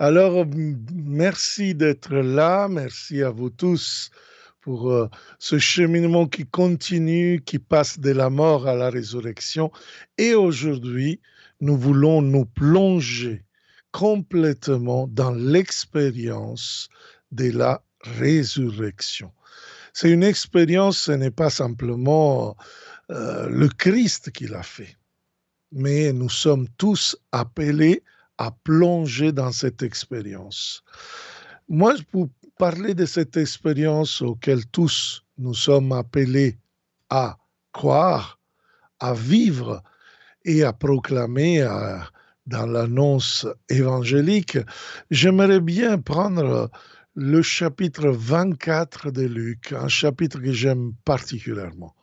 Alors, merci d'être là. Merci à vous tous pour ce cheminement qui continue, qui passe de la mort à la résurrection. Et aujourd'hui, nous voulons nous plonger complètement dans l'expérience de la résurrection. C'est une expérience, ce n'est pas simplement le Christ qui l'a fait, mais nous sommes tous appelés à plonger dans cette expérience. Moi, pour parler de cette expérience auquel tous nous sommes appelés à croire, à vivre et à proclamer dans l'annonce évangélique, j'aimerais bien prendre le chapitre 24 de Luc, un chapitre que j'aime particulièrement.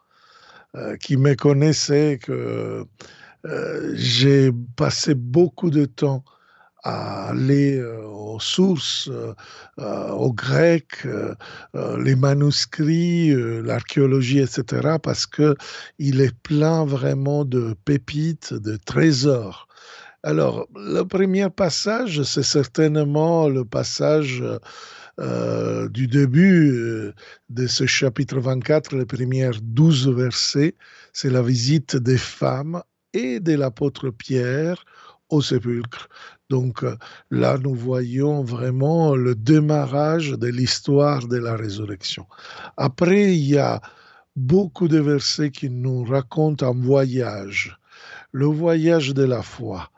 Qui me connaissait que j'ai passé beaucoup de temps à aller aux sources, au grec, les manuscrits, l'archéologie, etc., parce que il est plein vraiment de pépites, de trésors. Alors, le premier passage, c'est certainement le passage du début de ce chapitre 24, les premières 12 versets. C'est la visite des femmes et de l'apôtre Pierre au sépulcre. Donc là, nous voyons vraiment le démarrage de l'histoire de la résurrection. Après, il y a beaucoup de versets qui nous racontent un voyage, le voyage de la foi.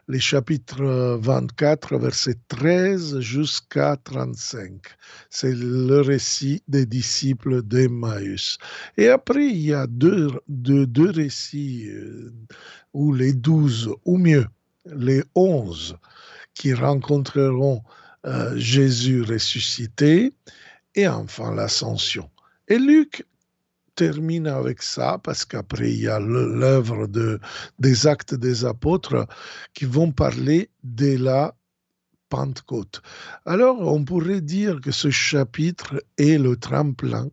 Les chapitres 24, verset 13 jusqu'à 35. C'est le récit des disciples d'Emmaüs. Et après, il y a deux récits où les 12, ou mieux, les 11 qui rencontreront Jésus ressuscité, et enfin l'ascension. Et Luc termine avec ça, parce qu'après, il y a l'œuvre des actes des apôtres qui vont parler de la Pentecôte. Alors, on pourrait dire que ce chapitre est le tremplin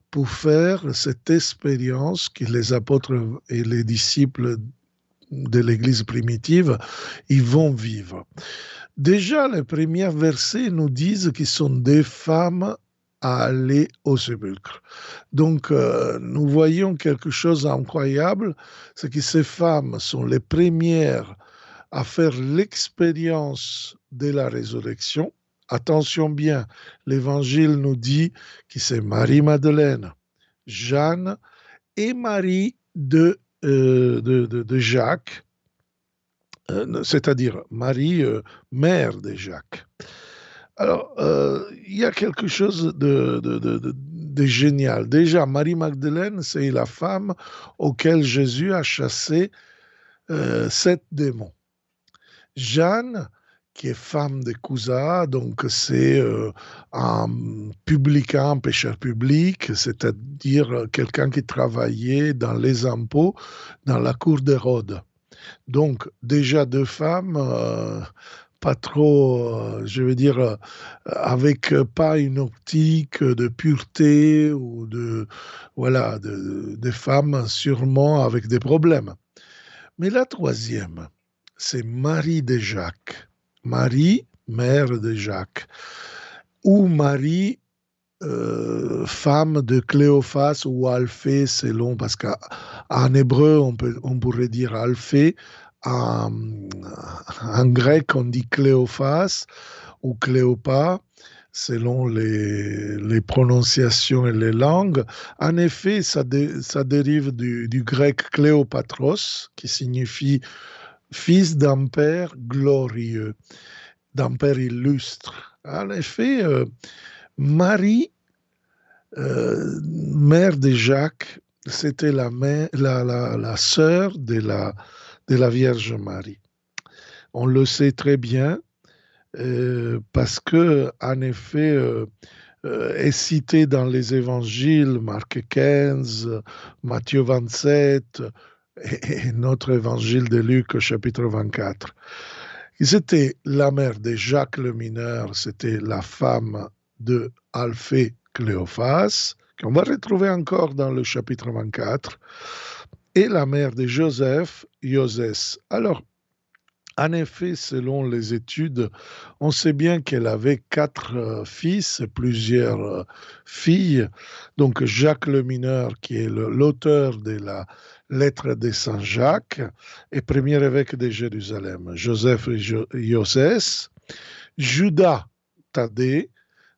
pour faire cette expérience que les apôtres et les disciples de l'Église primitive ils vont vivre. Déjà, les premiers versets nous disent qu'ils sont des femmes à aller au sépulcre. Donc, nous voyons quelque chose d'incroyable, c'est que ces femmes sont les premières à faire l'expérience de la résurrection. Attention bien, l'Évangile nous dit que c'est Marie-Madeleine, Jeanne et Marie de Jacques, c'est-à-dire Marie, mère de Jacques. Alors, il y a quelque chose de génial. Déjà, Marie-Magdeleine, c'est la femme auquel Jésus a chassé 7 démons. Jeanne, qui est femme de Cousa, donc c'est un publicain, un pécheur public, c'est-à-dire quelqu'un qui travaillait dans les impôts dans la cour d'Hérode. Donc, déjà 2 femmes, pas trop, je veux dire, avec pas une optique de pureté ou voilà, des femmes sûrement avec des problèmes. Mais la troisième, c'est Marie de Jacques. Marie, mère de Jacques. Ou Marie, femme de Cléophas ou Alphée, selon, parce qu'en hébreu, on pourrait dire Alphée. En grec, on dit Cléophas ou Cléopas, selon les prononciations et les langues. En effet, ça dérive du grec Cléopatros, qui signifie fils d'un père glorieux, d'un père illustre. En effet, Marie, mère de Jacques, c'était la sœur de la Vierge Marie. On le sait très bien parce que, en effet, est cité dans les évangiles, Marc 15, Matthieu 27 et notre évangile de Luc, chapitre 24. C'était la mère de Jacques le mineur, c'était la femme de Alphée Cléophas, qu'on va retrouver encore dans le chapitre 24, et la mère de Joseph, Iosès. Alors, En effet, selon les études, on sait bien qu'elle avait quatre fils et plusieurs filles. Donc Jacques le Mineur, qui est l'auteur de la lettre de Saint Jacques, est premier évêque de Jérusalem. Joseph et Josès, Judas Thaddée,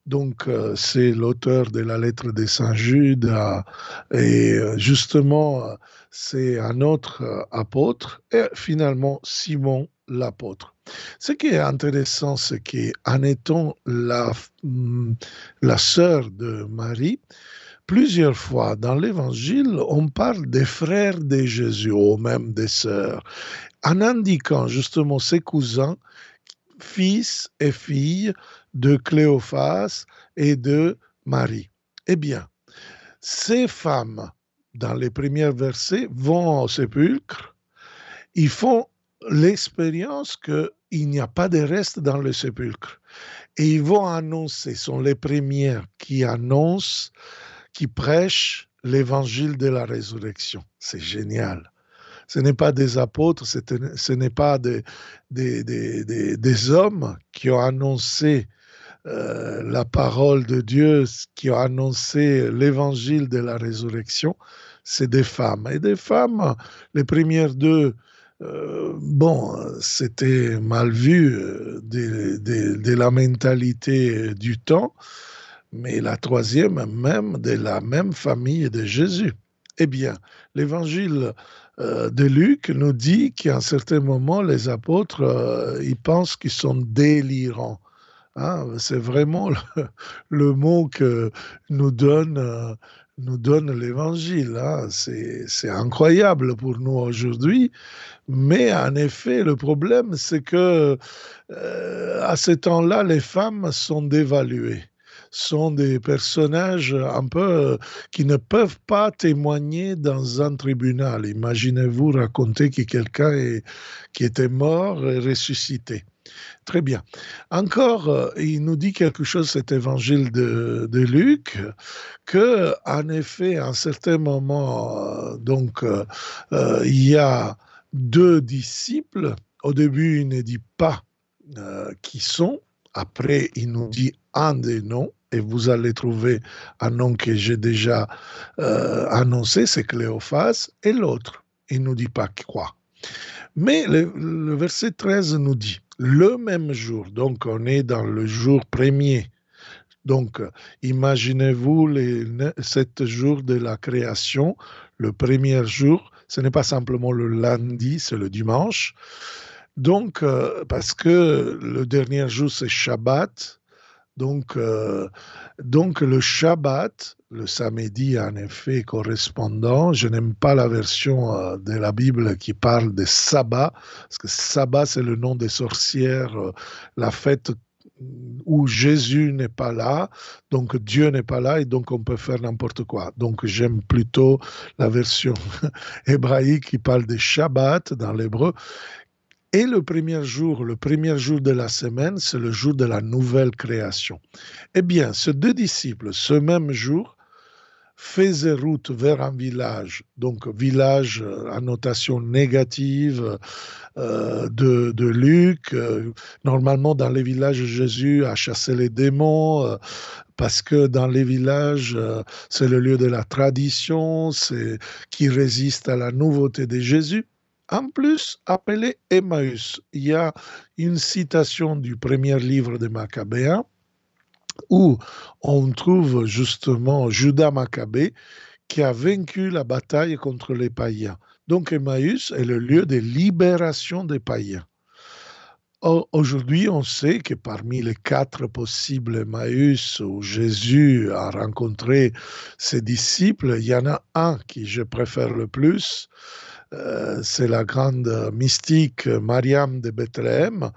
donc c'est l'auteur de la lettre de Saint Jude et justement c'est un autre apôtre et finalement Simon l'apôtre. Ce qui est intéressant, c'est qu'en étant la sœur de Marie, plusieurs fois dans l'Évangile, on parle des frères de Jésus ou même des sœurs, en indiquant justement ses cousins, fils et filles de Cléophas et de Marie. Eh bien, ces femmes, dans les premiers versets, vont au sépulcre, ils font l'expérience qu'il n'y a pas de reste dans le sépulcre. Et ils vont annoncer, sont les premières qui annoncent, qui prêchent l'évangile de la résurrection. C'est génial. Ce n'est pas des apôtres, ce n'est pas des hommes qui ont annoncé la parole de Dieu, qui ont annoncé l'évangile de la résurrection, c'est des femmes. Et des femmes, les premières deux, bon, c'était mal vu de la mentalité du temps, mais la troisième, même de la même famille de Jésus. Eh bien, l'évangile de Luc nous dit qu'à un certain moment, les apôtres, ils pensent qu'ils sont délirants. Hein, c'est vraiment le mot que nous donne l'Évangile. Hein. C'est incroyable pour nous aujourd'hui, mais en effet, le problème, c'est que à ce temps-là, les femmes sont dévaluées, sont des personnages un peu qui ne peuvent pas témoigner dans un tribunal. Imaginez-vous raconter que qui était mort est ressuscité. Très bien. Encore, il nous dit quelque chose, cet évangile de Luc, que, en effet, à un certain moment, il y a deux disciples. Au début, il ne dit pas qui sont. Après, il nous dit un des noms. Et vous allez trouver un nom que j'ai déjà annoncé, c'est Cléophas. Et l'autre, il ne nous dit pas quoi. Mais le verset 13 nous dit, le même jour, donc on est dans le jour premier, donc imaginez-vous les 7 jours de la création, le premier jour, ce n'est pas simplement le lundi, c'est le dimanche, donc parce que le dernier jour c'est Shabbat, donc, le Shabbat, le samedi en effet correspondant, je n'aime pas la version de la Bible qui parle de sabbat, parce que sabbat c'est le nom des sorcières, la fête où Jésus n'est pas là, donc Dieu n'est pas là et donc on peut faire n'importe quoi. Donc j'aime plutôt la version hébraïque qui parle de Shabbat dans l'hébreu. Et le premier jour de la semaine, c'est le jour de la nouvelle création. Eh bien, ces deux disciples, ce même jour, faisaient route vers un village, donc village à notation négative de Luc. Normalement, dans les villages, Jésus a chassé les démons, parce que dans les villages, c'est le lieu de la tradition, c'est qui résiste à la nouveauté de Jésus. En plus, appelé Emmaüs, il y a une citation du premier livre de Maccabéens où on trouve justement Judas Maccabée qui a vaincu la bataille contre les païens. Donc Emmaüs est le lieu de libération des païens. Aujourd'hui, on sait que parmi les 4 possibles Emmaüs où Jésus a rencontré ses disciples, il y en a un qui je préfère le plus, c'est la grande mystique Mariam de Bethléem,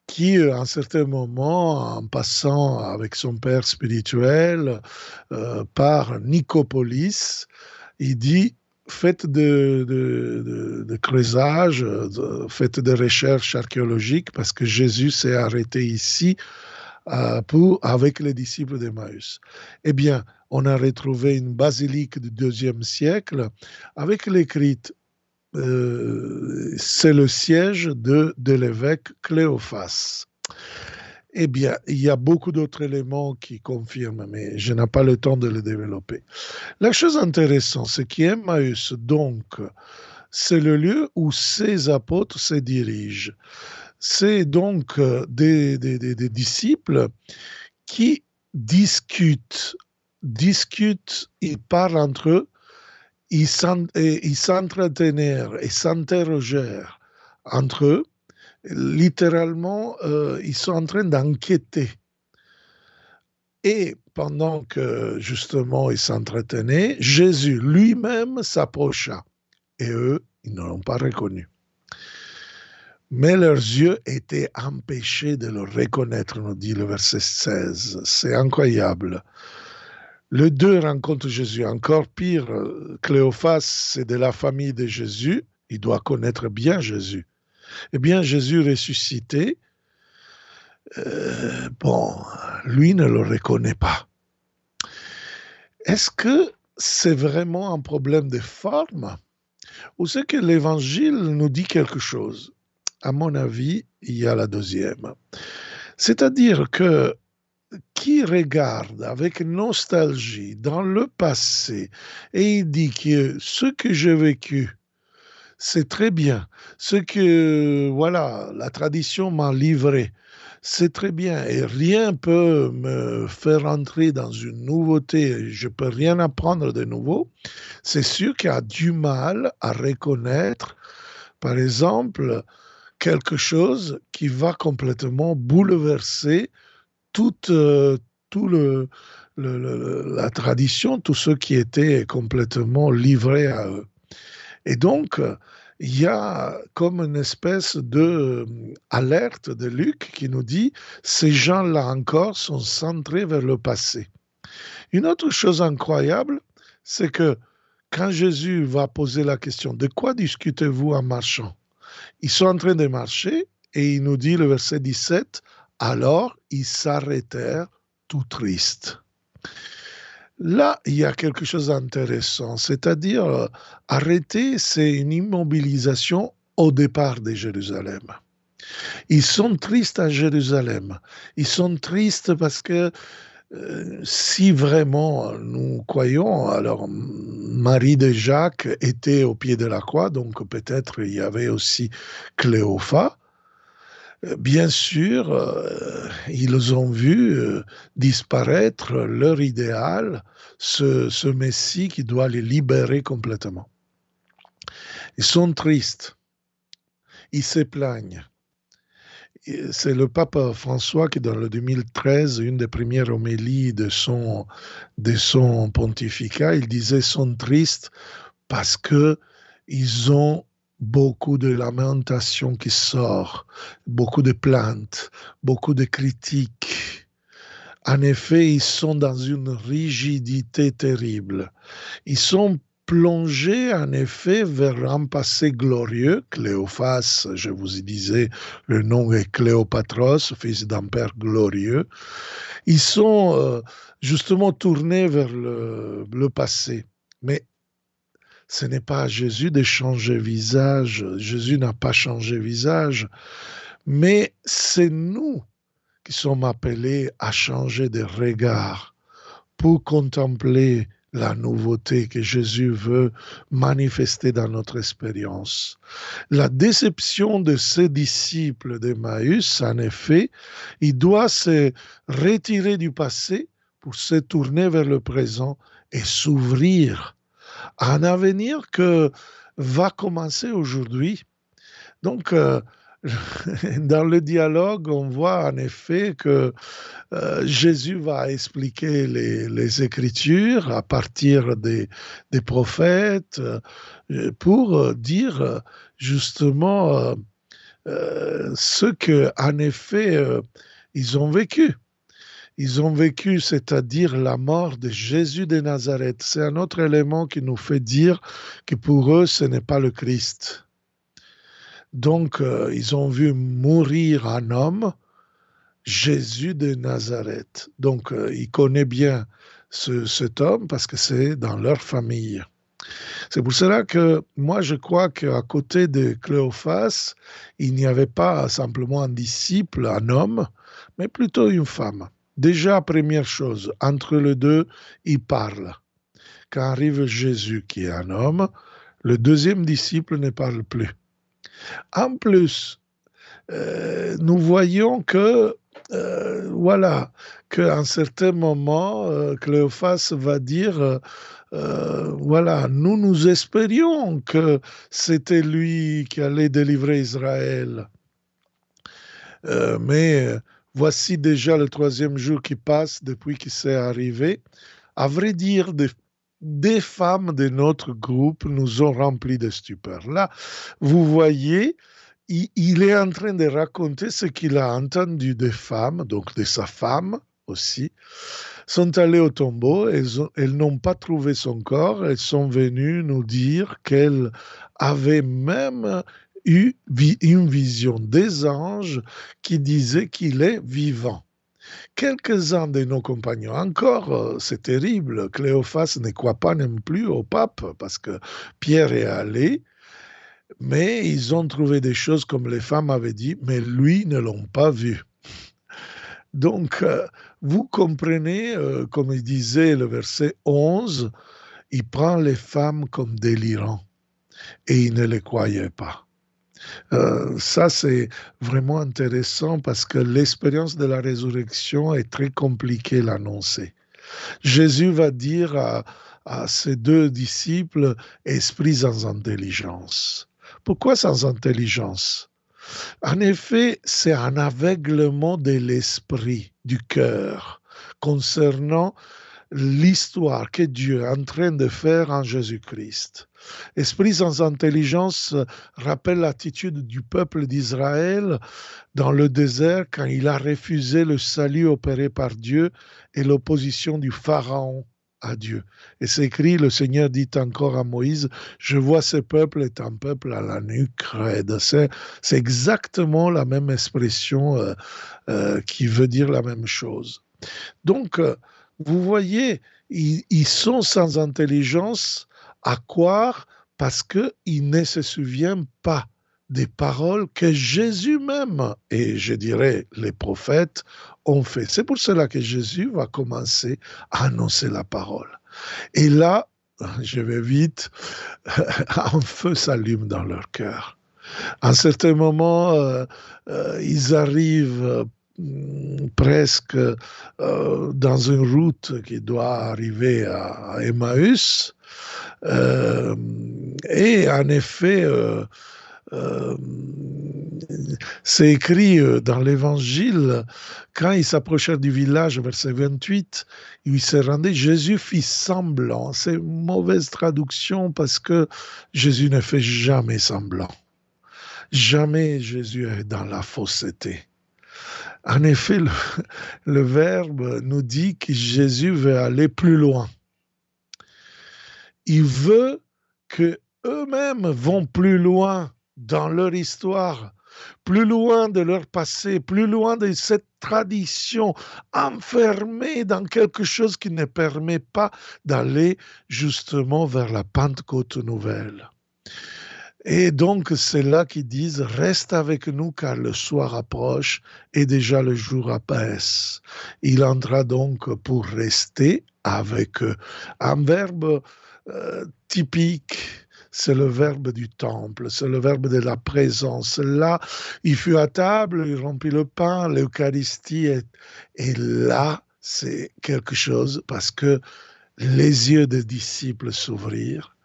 qui, à un certain moment, en passant avec son père spirituel par Nicopolis, il dit faites de creusage, faites des recherches archéologiques, parce que Jésus s'est arrêté ici avec les disciples d'Emmaüs. Eh bien, on a retrouvé une basilique du IIe siècle avec l'écrit c'est le siège de l'évêque Cléophas. Eh bien, il y a beaucoup d'autres éléments qui confirment, mais je n'ai pas le temps de les développer. La chose intéressante, c'est qu'Emmaüs, donc, c'est le lieu où ces apôtres se dirigent. C'est donc des disciples qui discutent, ils parlent entre eux, ils s'entretenaient et s'interrogèrent entre eux. Littéralement, ils sont en train d'enquêter. Et pendant que justement ils s'entretenaient, Jésus lui-même s'approcha. Et eux, ils ne l'ont pas reconnu. Mais leurs yeux étaient empêchés de le reconnaître, nous dit le verset 16. C'est incroyable. Les deux rencontrent Jésus. Encore pire, Cléophas, c'est de la famille de Jésus. Il doit connaître bien Jésus. Eh bien, Jésus ressuscité, bon, lui ne le reconnaît pas. Est-ce que c'est vraiment un problème de forme ou c'est que l'Évangile nous dit quelque chose? À mon avis, il y a la deuxième. C'est-à-dire que qui regarde avec nostalgie dans le passé et il dit que ce que j'ai vécu, c'est très bien. Ce que, voilà, la tradition m'a livré, c'est très bien. Et rien peut me faire entrer dans une nouveauté. Je peux rien apprendre de nouveau. C'est sûr qu'il a du mal à reconnaître, par exemple, quelque chose qui va complètement bouleverser toute, tout la tradition, tout ce qui était complètement livré à eux. Et donc, il y a comme une espèce de alerte de Luc qui nous dit, ces gens-là encore sont centrés vers le passé. Une autre chose incroyable, c'est que quand Jésus va poser la question, de quoi discutez-vous en marchant? Ils sont en train de marcher et il nous dit le verset 17, alors ils s'arrêtèrent tout tristes. Là, il y a quelque chose d'intéressant, c'est-à-dire arrêter, c'est une immobilisation au départ de Jérusalem. Ils sont tristes à Jérusalem. Ils sont tristes parce que si vraiment nous croyons, alors Marie de Jacques était au pied de la croix, donc peut-être il y avait aussi Cléophas. Bien sûr, ils ont vu disparaître leur idéal, ce Messie qui doit les libérer complètement. Ils sont tristes, ils se plaignent. C'est le pape François qui, dans le 2013, une des premières homélies de son pontificat, il disait « sont tristes parce qu'ils ont beaucoup de lamentations qui sortent, beaucoup de plaintes, beaucoup de critiques. En effet, ils sont dans une rigidité terrible. Ils sont plongés en effet vers un passé glorieux. Cléophas, je vous y disais, le nom est Cléopatros, fils d'un père glorieux. Ils sont justement tournés vers le passé. Mais ce n'est pas à Jésus de changer visage. Jésus n'a pas changé visage. Mais c'est nous qui sommes appelés à changer de regard pour contempler la nouveauté que Jésus veut manifester dans notre expérience. La déception de ces disciples d'Emmaüs, en effet, il doit se retirer du passé pour se tourner vers le présent et s'ouvrir à un avenir que va commencer aujourd'hui. Donc, dans le dialogue, on voit en effet que Jésus va expliquer les Écritures à partir des prophètes pour dire justement ce que, en effet, ils ont vécu. Ils ont vécu, c'est-à-dire la mort de Jésus de Nazareth. C'est un autre élément qui nous fait dire que pour eux, ce n'est pas le Christ. Donc, ils ont vu mourir un homme, Jésus de Nazareth. Donc, ils connaissent bien cet homme parce que c'est dans leur famille. C'est pour cela que moi je crois qu'à côté de Cléophas, il n'y avait pas simplement un disciple, un homme, mais plutôt une femme. Déjà, première chose, entre les deux, ils parlent. Quand arrive Jésus, qui est un homme, le deuxième disciple ne parle plus. En plus, nous voyons que, voilà, qu'à un certain moment, Cléophas va dire, voilà, nous espérions que c'était lui qui allait délivrer Israël. Mais voici déjà le troisième jour qui passe depuis qu'il s'est arrivé. À vrai dire, des femmes de notre groupe nous ont remplis de stupeur. Là, vous voyez, il est en train de raconter ce qu'il a entendu des femmes, donc de sa femme aussi, sont allées au tombeau, elles n'ont pas trouvé son corps, elles sont venues nous dire qu'elles avaient même eu une vision des anges qui disaient qu'il est vivant. Quelques-uns de nos compagnons, encore, c'est terrible, Cléophas ne croit pas non plus au pape, parce que Pierre est allé, mais ils ont trouvé des choses comme les femmes avaient dit, mais lui ne l'ont pas vu. Donc, vous comprenez, comme il disait le verset 11, il prend les femmes comme délirants et il ne les croyait pas. Ça, c'est vraiment intéressant parce que l'expérience de la résurrection est très compliquée à l'annoncer. Jésus va dire à ses deux disciples, esprit sans intelligence. Pourquoi sans intelligence? En effet, c'est un aveuglement de l'esprit, du cœur, concernant l'histoire que Dieu est en train de faire en Jésus-Christ. Esprit sans intelligence rappelle l'attitude du peuple d'Israël dans le désert quand il a refusé le salut opéré par Dieu et l'opposition du Pharaon à Dieu. Et c'est écrit, le Seigneur dit encore à Moïse, je vois ce peuple est un peuple à la nuque raide. C'est exactement la même expression qui veut dire la même chose. Donc, vous voyez, ils sont sans intelligence à croire parce qu'ils ne se souviennent pas des paroles que Jésus même, et je dirais les prophètes, ont fait. C'est pour cela que Jésus va commencer à annoncer la parole. Et là, je vais vite, un feu s'allume dans leur cœur. À un certain moment, ils arrivent presque dans une route qui doit arriver à Emmaüs. Et en effet, euh, c'est écrit dans l'Évangile, quand ils s'approchèrent du village, verset 28, où ils se rendaient, Jésus fit semblant. C'est une mauvaise traduction parce que Jésus ne fait jamais semblant. Jamais Jésus est dans la fausseté. En effet, le Verbe nous dit que Jésus veut aller plus loin. Il veut que eux-mêmes vont plus loin dans leur histoire, plus loin de leur passé, plus loin de cette tradition, enfermée dans quelque chose qui ne permet pas d'aller justement vers la Pentecôte nouvelle. Et donc, c'est là qu'ils disent, reste avec nous car le soir approche et déjà le jour apaise. Il entra donc pour rester avec eux. Un verbe typique, c'est le verbe du temple, c'est le verbe de la présence. Là, il fut à table, il rompit le pain, l'Eucharistie, et là, c'est quelque chose parce que les yeux des disciples s'ouvrirent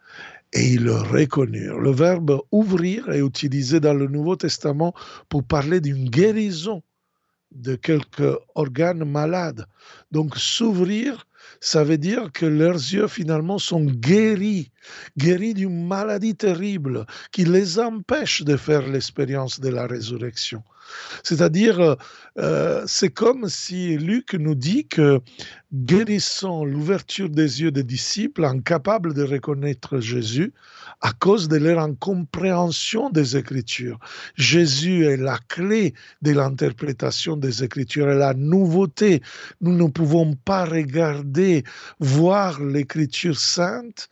et ils le reconnurent. Le verbe ouvrir est utilisé dans le Nouveau Testament pour parler d'une guérison de quelques organes malades. Donc s'ouvrir, ça veut dire que leurs yeux finalement sont guéris d'une maladie terrible qui les empêche de faire l'expérience de la résurrection. C'est-à-dire, c'est comme si Luc nous dit que guérissant l'ouverture des yeux des disciples, incapables de reconnaître Jésus, à cause de leur incompréhension des Écritures. Jésus est la clé de l'interprétation des Écritures et la nouveauté. Nous ne pouvons pas regarder, voir l'Écriture sainte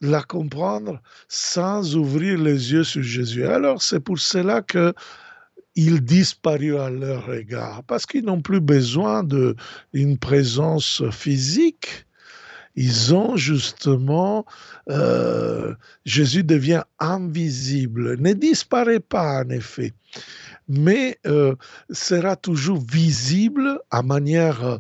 la comprendre sans ouvrir les yeux sur Jésus. Alors c'est pour cela que il disparut à leur regard, parce qu'ils n'ont plus besoin d'une présence physique. Ils ont justement, Jésus devient invisible, ne disparaît pas en effet, mais sera toujours visible à manière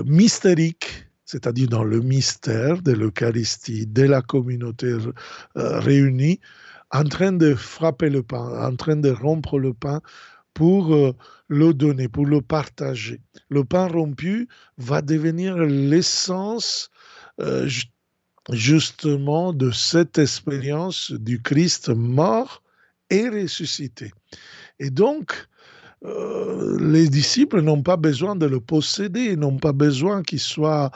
mystérique, c'est-à-dire dans le mystère de l'Eucharistie, de la communauté réunie, en train de frapper le pain, en train de rompre le pain pour le donner, pour le partager. Le pain rompu va devenir l'essence euh, justement de cette expérience du Christ mort et ressuscité. Et donc, les disciples n'ont pas besoin de le posséder, n'ont pas besoin qu'il soit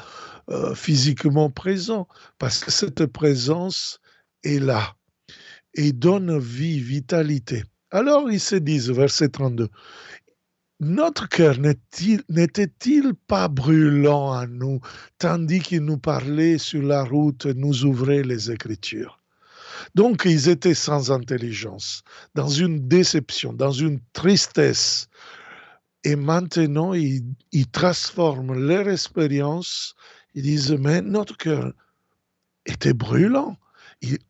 physiquement présent, parce que cette présence est là et donne vie, vitalité. Alors ils se disent, verset 32, notre cœur n'était-il pas brûlant à nous, tandis qu'il nous parlait sur la route, nous ouvrait les Écritures. Donc ils étaient sans intelligence, dans une déception, dans une tristesse. Et maintenant, ils transforment leur expérience. Ils disent, mais notre cœur était brûlant.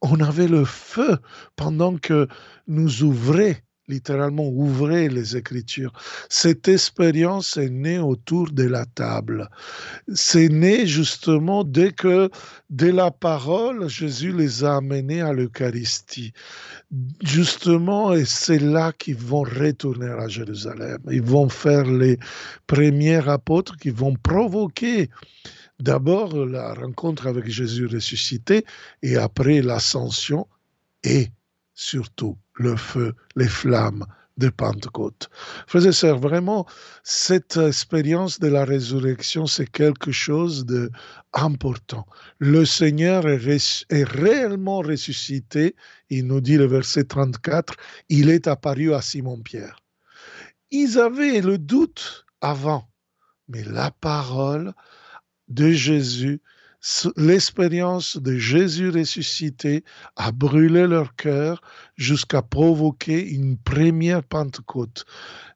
On avait le feu pendant que nous ouvrait, littéralement ouvrait les Écritures. Cette expérience est née autour de la table. C'est né justement dès que, de la parole, Jésus les a amenés à l'Eucharistie. Justement, et c'est là qu'ils vont retourner à Jérusalem. Ils vont faire les premiers apôtres qui vont provoquer d'abord la rencontre avec Jésus ressuscité et après l'ascension et surtout le feu, les flammes de Pentecôte. Frères et sœurs, vraiment, cette expérience de la résurrection, c'est quelque chose d'important. Le Seigneur est réellement ressuscité. Il nous dit le verset 34, il est apparu à Simon-Pierre. Ils avaient le doute avant, mais la parole de Jésus, l'expérience de Jésus ressuscité a brûlé leur cœur jusqu'à provoquer une première Pentecôte.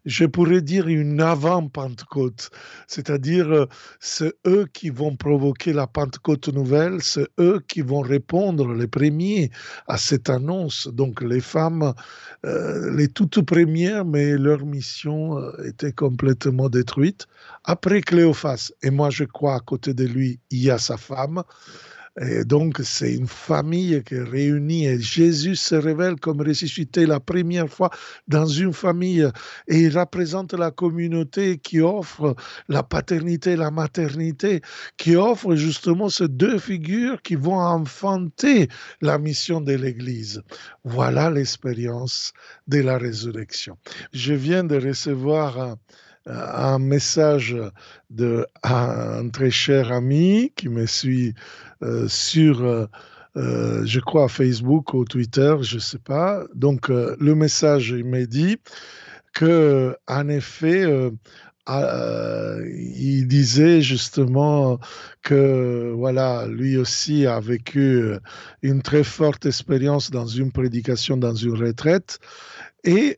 Je pourrais dire une avant-Pentecôte, c'est-à-dire c'est eux qui vont provoquer la Pentecôte nouvelle, c'est eux qui vont répondre les premiers à cette annonce. Donc les femmes, les toutes premières, mais leur mission était complètement détruite. Après Cléophas, et moi je crois à côté de lui, il y a sa femme, et donc, c'est une famille qui est réunie et Jésus se révèle comme ressuscité la première fois dans une famille et il représente la communauté qui offre la paternité et la maternité, qui offre justement ces deux figures qui vont enfanter la mission de l'Église. Voilà l'expérience de la résurrection. Je viens de recevoir un message d'un très cher ami qui me suit sur, je crois, Facebook ou Twitter, je ne sais pas. Donc, le message, il m'a dit que, en effet, il disait justement que voilà, lui aussi a vécu une très forte expérience dans une prédication, dans une retraite. Et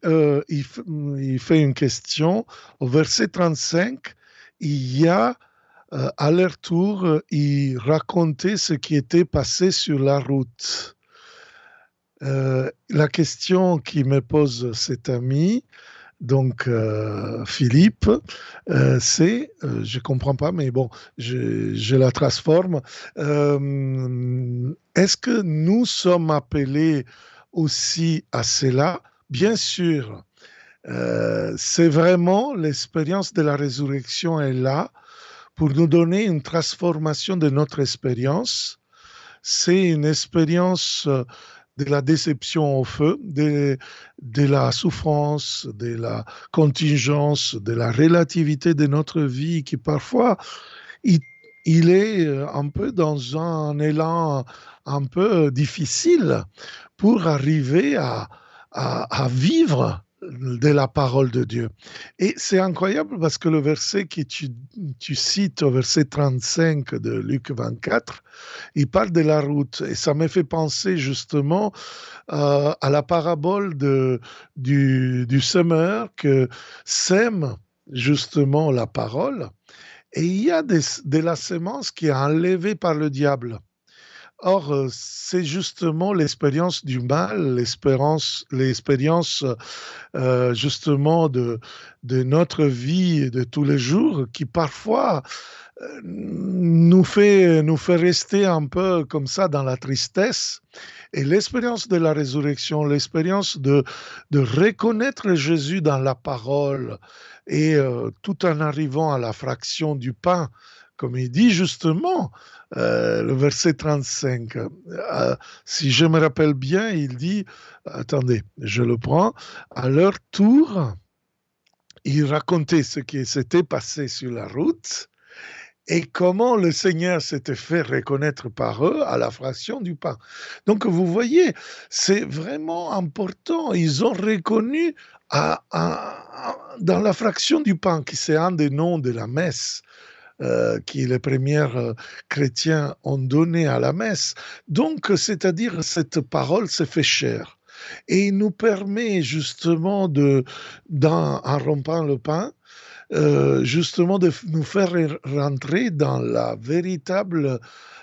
il fait une question. Au verset 35, il y a à leur tour, ils racontaient ce qui était passé sur la route. La question qui me pose cet ami, donc Philippe, c'est, je ne comprends pas, mais bon, je la transforme. Est-ce que nous sommes appelés aussi à cela? Bien sûr, c'est vraiment l'expérience de la résurrection est là pour nous donner une transformation de notre expérience. C'est une expérience de la déception au feu, de la souffrance, de la contingence, de la relativité de notre vie qui parfois, il, il est un peu dans un élan un peu difficile pour arriver à vivre de la parole de Dieu. Et c'est incroyable parce que le verset que tu cites, au verset 35 de Luc 24, il parle de la route. Et ça me fait penser justement à la parabole du semeur que sème justement la parole. Et il y a de la sémence qui est enlevée par le diable. Or, c'est justement l'expérience du mal, l'expérience justement de notre vie de tous les jours qui parfois nous fait rester un peu comme ça dans la tristesse. Et l'expérience de la résurrection, l'expérience de reconnaître Jésus dans la parole et tout en arrivant à la fraction du pain, comme il dit justement, le verset 35. Si je me rappelle bien, il dit, attendez, je le prends, à leur tour, ils racontaient ce qui s'était passé sur la route et comment le Seigneur s'était fait reconnaître par eux à la fraction du pain. Donc vous voyez, c'est vraiment important. Ils ont reconnu dans la fraction du pain, qui c'est un des noms de la messe, qui les premiers chrétiens ont donné à la messe. Donc, c'est-à-dire, cette parole s'est fait chair. Et il nous permet justement en rompant le pain, justement de nous faire rentrer dans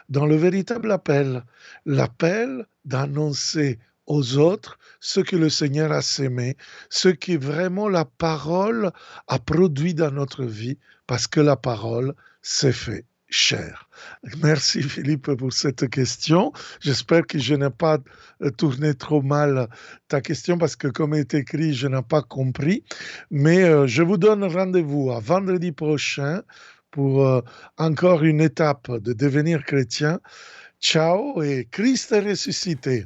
dans le véritable appel, l'appel d'annoncer aux autres ce que le Seigneur a sémé, ce que vraiment la parole a produit dans notre vie, parce que la parole s'est fait chair. Merci Philippe pour cette question. J'espère que je n'ai pas tourné trop mal ta question parce que comme est écrit, je n'ai pas compris. Mais je vous donne rendez-vous à vendredi prochain pour encore une étape de devenir chrétien. Ciao et Christ est ressuscité.